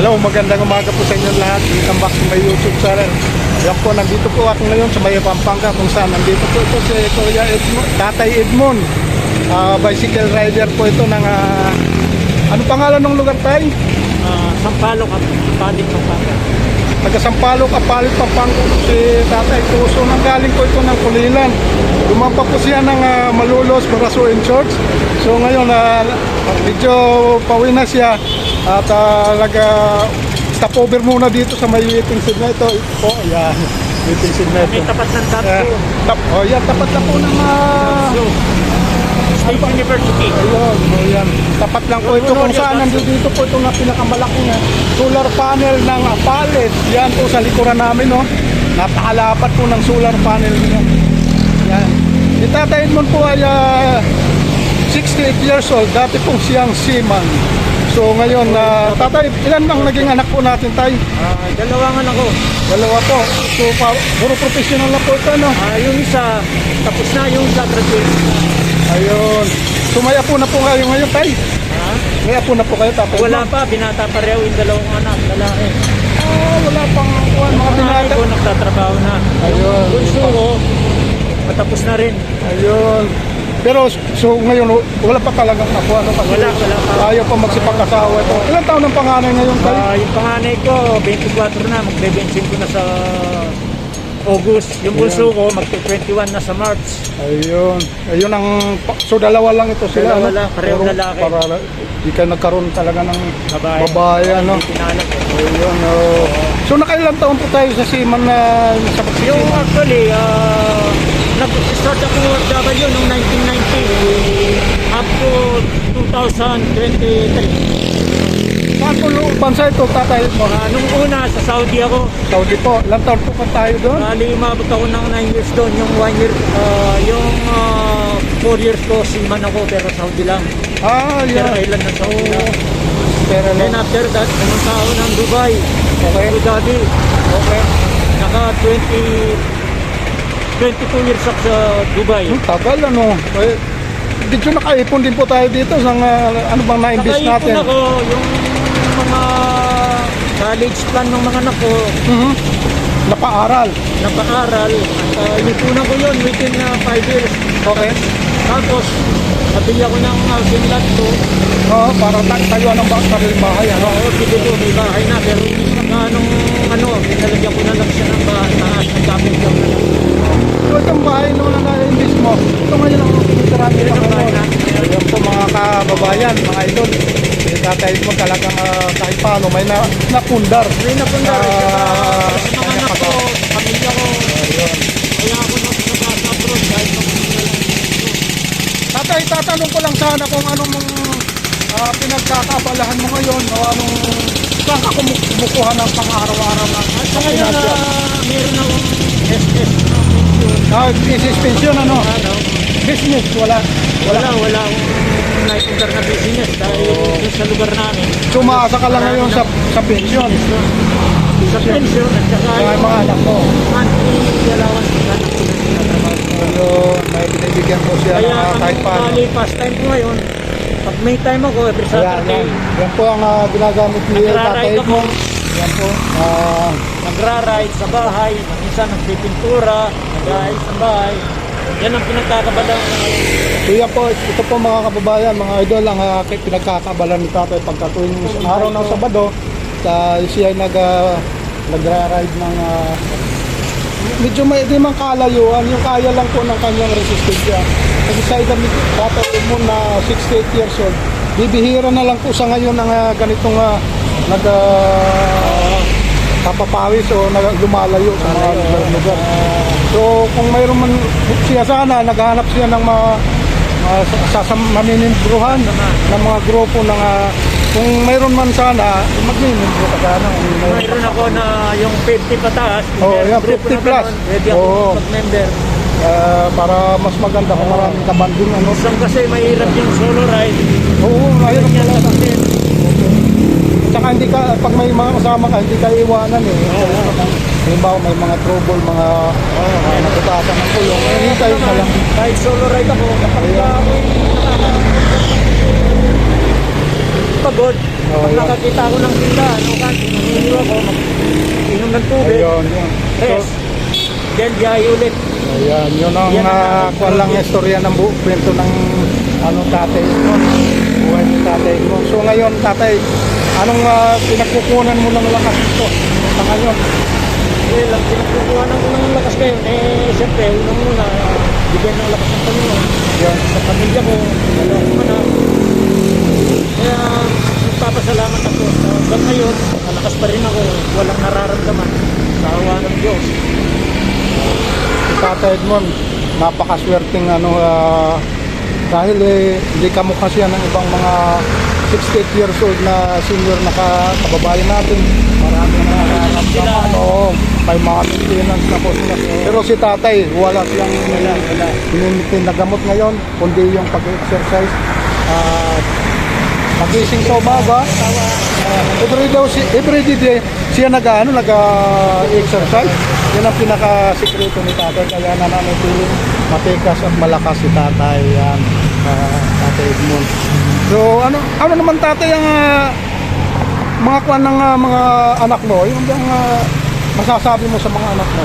Hello, magandang umaga po sa inyo lahat. Welcome back to my YouTube channel. Yan po, nandito po ako ngayon sa May Pampanga kung saan nandito po ito si Kuya Edmond, Tatay Edmond. Bicycle rider po ito ng ano pangalan ng lugar tayo? Sampaloc at Apalit, Pampanga. Taga Sampaloc, Apalit, Pampanga si Tatay. So nanggaling po ito ng Kulilan. Lumampa po siya ng Malolos, Baraso and Shorts. So ngayon medyo pauwi na siya at stopover muna dito sa may waiting shed na ito. Ito po, ayan, waiting shed na ito. May tapat ng Tatso. Yan, tapat na po ng State University. ayun, yan. Tapat lang po ito kung saan nandito po ito na pinakamalaking solar panel ng Apalit. Yan po sa likuran namin, no. Napakalapat po ng solar panel niya. Yan. Si Tatay Edmond po ay 68 years old. Dati pong siyang seaman. So ngayon, Tatay, ilan ang naging anak po natin tayo? Dalawang anak ko. Dalawa po. So puro professional na po ito, no? Yung isa, tapos na yung isa graduate. Ayun. Sumaya po na po kayo ngayon, tay. Maya po na po kayo, Tatay. Wala pa, binata pa rin yung dalawang anak, lalaki. Wala pang mga Mga binata. ko nagtatrabaho na. Ayun. Bunso ko, matapos na rin. Ayun. Pero so ngayon, wala pa talagang ako. Ano, kasi Wala pa. ayaw pa magsipag-asawa ito. Ilan taon ng panganay ngayon, tay? Yung panganay ko, 24 na, magbe-25 na sa August. Yung bunso ko, magte-21 na sa March. Ayun. Ayun ang... So dalawa lang ito sila. Dalawa ano? lang, parehong Puro- lalaki. Para di ka nagkaroon talaga ng Babae. babae, ano? Hindi pinalak. Ayun, So nakailang taon po tayo sa seaman na sa Yung pagsiseaman? actually, nag-start ako OFW noong 1990 up to 2023. Saan po bansa ito, Tatay mo? Nung una, sa Saudi ako. Saudi po. Ilang taon po pa tayo doon? Bali, umabot ako ng 9 years doon. Yung 1 year, yung 4 years ko, seaman ako, pero Saudi lang. Pero Yeah. island ng Saudi lang. Pero Then after that, pumunta ako ng Dubai. Okay. Abu Dhabi. Okay. Naka 22 years ako sa Dubai. Tagal, ano? Dito nakaipon din po tayo dito sa ano bang na-invest natin? Nakaipon ako yung mga college plan ng mga anak ko. Napaaral. Napaaral. Inipunan ko yun within 5 years. Okay. Tapos, nabili ako ng housing lot ko. Oo, para tayo ng sariling bahay, ano? Oo, dito may bahay na. Pero pinalagyan ko na lang siya ng taas ng kapit lang na lang. So itong bahay naman na na-invest mo, ito ngayon ang pinitirahan Yan ang nila. bahay natin. Ayan po mga kababayan, mga idol. Tatay mo talagang kahit paano may napundar. May napundar. Ah, Sa mga anak ko, sa pamilya ko. Kaya ako nag-abroad kahit pamilya lang. Tatay, tatanong ko lang sana kung anong pinagkakabalahan mo ngayon o anong saan ka kumukuha ng pang-araw-araw na Sa ngayon, financial? meron akong SS na pension. Business pension, ano? Business, wala. Wala akong naipundar na business dahil doon sa lugar namin. Sumaasa ka lang ngayon sa pension. Sa pension at saka Sa yung mga anak mo. monthly allowance na trabaho. So, may binibigyan ko siya Kaya ng kahit ang paano. bali pastime ko ngayon, pag may time ako every Ayan, Saturday, yan po ang ginagamit ni Tatay nagra-ride ako. mo. Yan po. nagra-ride sa bahay, minsan nagpipintura, nag-aayos sa bahay. Yan ang pinagkakabalang So yan po, ito po mga kababayan, mga idol, ang pinagkakabalan ni Tatay pagka tuwing araw ng Sabado, siya ay nagra-ride ng medyo may di man kalayuan, yung kaya lang po ng kanyang resistensya. Kasi sa edad ni Tatay Edmond na 68 years old, bibihira na lang po sa ngayon ng ganitong kapapawis o lumalayo sa mga lugar. So kung mayroon man siya sana, naghahanap siya ng maninindruhan ng mga grupo ng kung mayroon man sana, magninindro ka sana. mayroon ako na yung 50 pataas. Oh, may yeah, grupo 50 na plus. ganun, pwede ako Oo. mag-member. Para mas maganda kung maraming kabanding ano. Isang kasi mahirap yung solo ride. Oo, ayun Yan pala. lang din. Tsaka hindi ka, pag may mga kasama ka, hindi ka iwanan eh. Halimbawa may mga trouble, mga naputasan ng kulong. Hindi tayo na lang. Kahit solo ride ako, kapag Ayan. ako'y pagod, Oh, Pag yun. nakakita ako ng tindahan, o kanto, naniniwa ko, inom ng tubig, Ayun, yun. rest, then biyahe ulit. Ayan, yun ang Yan ang kuwan lang istorya ng kwento ng tatay mo. Buhay ni tatay mo. So ngayon, tatay, anong pinagkukunan mo ng lakas ito sa ngayon? Eh, lang pinagkukuha ng unang lakas kayo. Eh, siyempre, unang-una, bigyan ng lakas ng Panginoon. Yan. Sa pamilya ko, wala akong anak. Kaya, nagpapasalamat ako. Hanggang ngayon, malakas pa rin ako. Walang nararamdaman sa awa ng Diyos. Si Tatay Edmond, napakaswerteng dahil hindi kamukha siya ng ibang mga 68 years old na senior na kababayan natin. Marami na nararamdaman. Oo, may mga maintenance na po sila. Pero si Tatay, wala siyang minimitin na gamot ngayon, kundi yung pag-exercise. Magising sa umaga. Every day siya nag-exercise. Yan ang pinaka-sikreto ni Tatay. Kaya nananatiling matikas at malakas si Tatay. Yan, Tatay Edmond. So ano naman Tatay ang mga kuwan ng mga anak mo? Yung bang masasabi mo sa mga anak mo?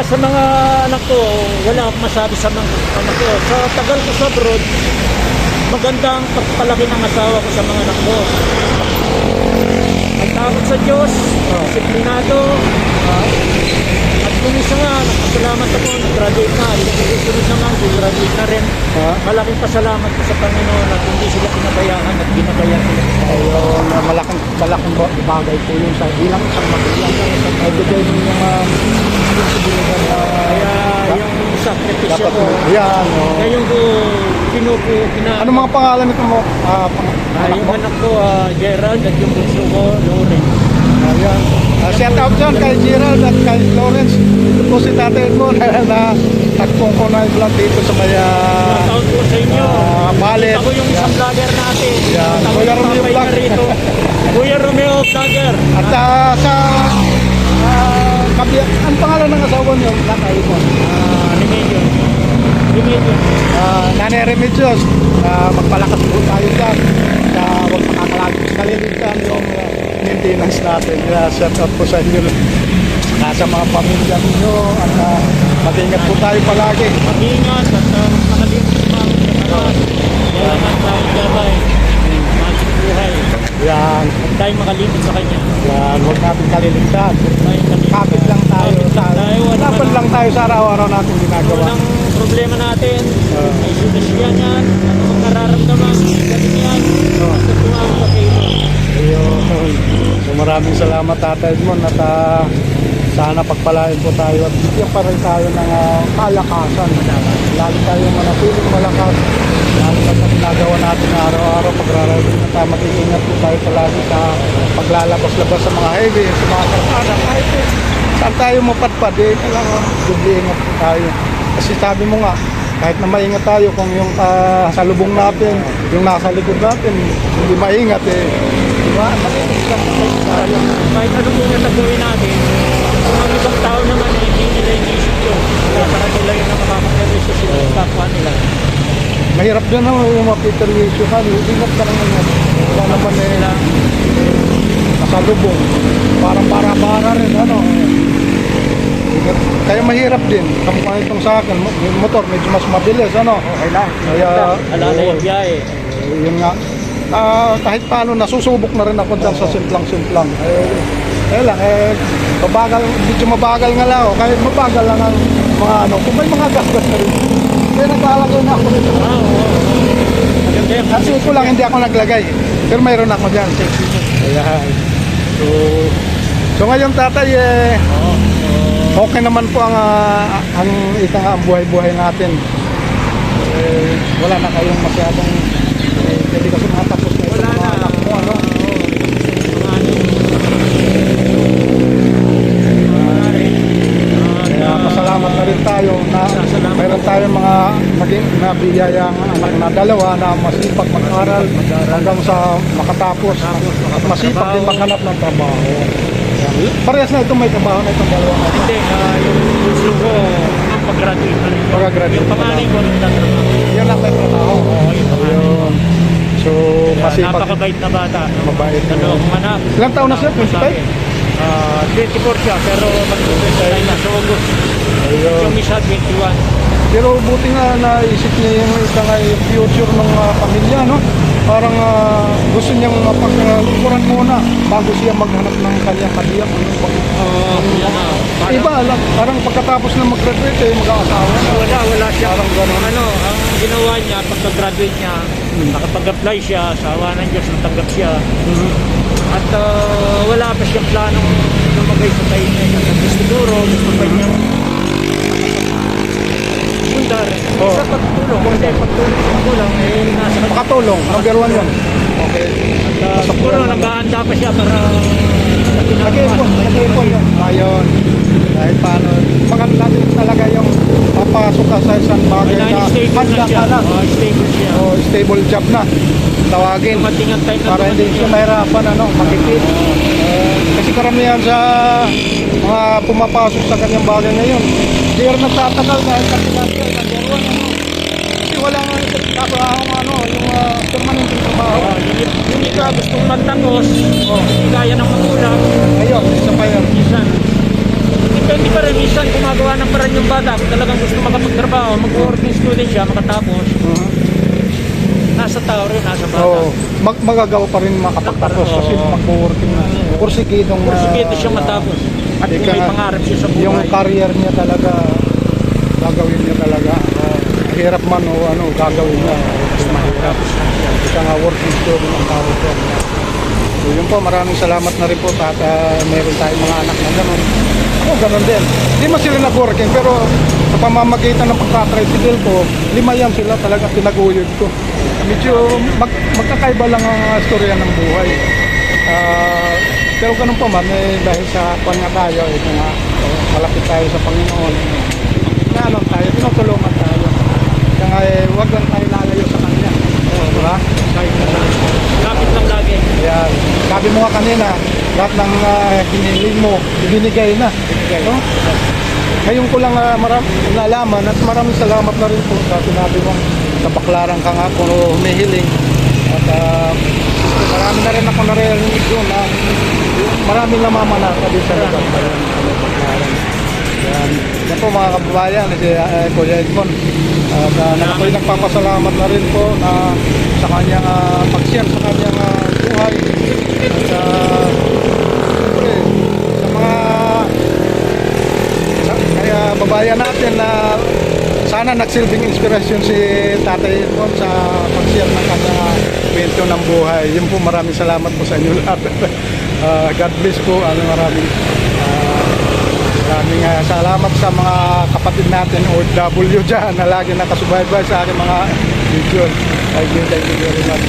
Sa mga anak ko, wala akong masabi sa mga anak ko. Sa tagal ko sa abroad, magandang pagpalaki ng asawa ko sa mga anak ko. Nagtakot sa Diyos, disiplinado, at kung isa nga, nagpasalamat ako, nag-graduate na, yung susunod naman, graduate na rin. Malaking pasalamat ko sa Panginoon at hindi sila pinabayaan at ginabayan sila. Ayun, malaking bagay po yun sa bilang isang magulang. Nagbigay mo yung responsibilidad na Kaya yung sakripisyo dapat ko, yan. ngayon ko Ano mga pangalan nito mo? Anak yung mo? anak ko, Gerald, at yung bunso ko, Lauren. Ayan. Shout out dyan kay Gerald at kay Lawrence. Ito po si Tatay mo na tagpong ko na vlog dito sa may Shoutout po sa inyo. Balit. Ako yung isang vlogger natin. Yan. Ako Kuya yung Romeo papay Vlog. na rito. Kuya Romeo Vlogger. At sa ang pangalan ng asawa niyo? Tatay mo. Remedios. Remedios. Nanay Remedios. Magpalakas po tayo dyan. Huwag makakalimutan yung maintenance natin. Shout out po sa inyo. Sa mga pamilya ninyo. At mag-ingat po tayo palagi. Mag-ingat at makalimot sa mga kasalanan. Kailangan tayong gabay. Maling buhay. Yan. Huwag tayong makalimot sa Kanya. Yan. Huwag natin kaliligtan. Tayong kalimot. Kapit lang tayo. Kapit lang tayo sa araw-araw natin ginagawa. Unang problema natin, may sudasyan yan, ano ang nararamdaman, ganun yan, basta tumawag ka kayo. Ayun. So maraming salamat Tatay Edmond at sana pagpalain po tayo at bigyan pa rin tayo ng kalakasan. Lalo tayo manatiling malakas. Lalo sa ginagawa natin na araw-araw pagrarating na tayo. Mag-iingat po tayo palagi sa paglalabas-labas sa mga highway, sa mga karsada. Kahit saan tayo mapadpad, kailangan mag-iingat po tayo. Kasi sabi mo nga, kahit na maingat tayo kung yung sa lubong natin, yung nasa likod natin, hindi maingat diba? Kahit anong muna na gawin natin, kung ang ibang tao naman hindi nila inisip yun, para nila yung nakakaperwisyo sila sa kapwa nila. Mahirap din yung mapiperwisyo ka, ingat ka naman yan. Wala naman nasa lubong, parang para-para rin, Kaya mahirap din. Kamukha itong sa akin, yung motor medyo mas mabilis, Okay lang. Kaya, Alala yung biyahe. yun nga. Kahit paano, nasusubok na rin ako dyan sa simplang-simplang. Medyo mabagal nga lang ako. Kahit mabagal lang ang mga kung may mga gasgas na rin. Kaya naglalagay na ako nito. Maganda yan. Kasi ko lang hindi ako naglagay. Pero mayroon ako dyan. Ayan. So ngayon Tatay, okay naman po ang ang buhay-buhay natin. Wala na kayong masyadong hindi kasi matapos na Wala mga na. anak mo, Kaya pasalamat na rin tayo na mayroon tayong mga naging nabiyayang anak na dalawa na masipag mag-aral hanggang sa makatapos at masipag din maghanap ng trabaho. Parehas na itong may trabaho na itong dalawa na ito. Hindi, yung puso ko, pag-graduate na rin. Pag-graduate Yung na panganay lang. ko rin tatrabaho. Yan ang may trabaho. Oo, yung panganay. Ayun. So So, masipag. Napakabait na bata. Mabait. Dalawang anak. Ilang taon na siya? 25? 24 siya, pero mag-25 na sa August. Ayun. Yung isa, 21. Pero buti nga naisip niya yung isa nga yung future ng pamilya, no? Parang gusto niyang mapaglukuran muna bago siya maghanap ng kanyang kadiyak. Yan na. Iba lang, parang pagkatapos na mag-graduate, mag-aasawa na. Wala siya. Parang ganun. Ang ginawa niya, pagka-graduate niya, nakapag-apply siya, sa awa ng Diyos, natanggap siya. At wala pa siyang planong lumagay sa tayo niya. Kasi siguro, gusto pa niya pundar. Sa pagtulong. Kasi pagtulong sa magulang, nasa Makatulong, number 1 yun. Okay. At siguro, naghahanda pa siya para Nag-ipon yun. Ayun. Kahit paano, maganda din talaga yung papasok ka sa isang bagay na stable na siya. handa ka na. Stable siya. O stable job na. Tawagin. Dumating ang time na Para hindi dumating siya yun. mahirapan, makikip. Kasi karamihan sa mga pumapasok sa kanyang bagay ngayon, they are nagtatagal dahil kasi natin number 1, Kasi wala nga yung permanenteng trabaho. Yung iba gustong magtapos, hindi kaya ng magulang, Ayun, isa pa yun. minsan. Depende pa rin, minsan gumagawa ng paraan yung bata. Kung talagang gusto makapagtrabaho, mag-working student siya, makatapos. Nasa tao rin, nasa bata. Oo, magagawa pa rin makapagtapos kasi mag-working na. Porsigidong Sige, ito siya matapos. At kung may pangarap siya sa buhay. yung career niya talaga, gagawin niya talaga. Hirap man o gagawin niya. Kasi mahirap. Ika nga working student ang tawag ko. So yun po, maraming salamat na rin po at meron tayong mga anak na gano'n. Ako gano'n din. Hindi man sila nag-working pero sa pamamagitan ng pagkatricycle ko, 5 yan sila talaga tinaguyod ko. Medyo magkakaiba lang ang storya ng buhay. Pero ganun pa man, dahil sa kwan nga tayo, ito nga, malapit tayo sa Panginoon. Ano tayo, tinutulungan tayo. Kaya nga, huwag lang tayo lalayo sa Kanya. Diba? Kapit lang lagi. Ayan. Sabi mo nga kanina, lahat ng hiniling mo, ibinigay na. No? Ngayon ko lang nalaman at maraming salamat na rin po sa sinabi mo. Nabaklaran ka nga kung humihiling. At marami na rin ako narinig doon na maraming namamanata din sa lugar na yun. Yan. Yan po mga kababayan, si Kuya Edmond. At ako'y nagpapasalamat na rin po na sa kanyang pag-share sa kanyang buhay. At siyempre, sa mga kaya babayan natin na sana nagsilbing inspirasyon si Tatay Edmond sa pag-share ng kanyang kwento ng buhay. Yun po, maraming salamat po sa inyo lahat. God bless po. Maraming salamat sa mga kapatid natin OFW dyan na lagi nakasubaybay sa aking mga video. Thank you very much.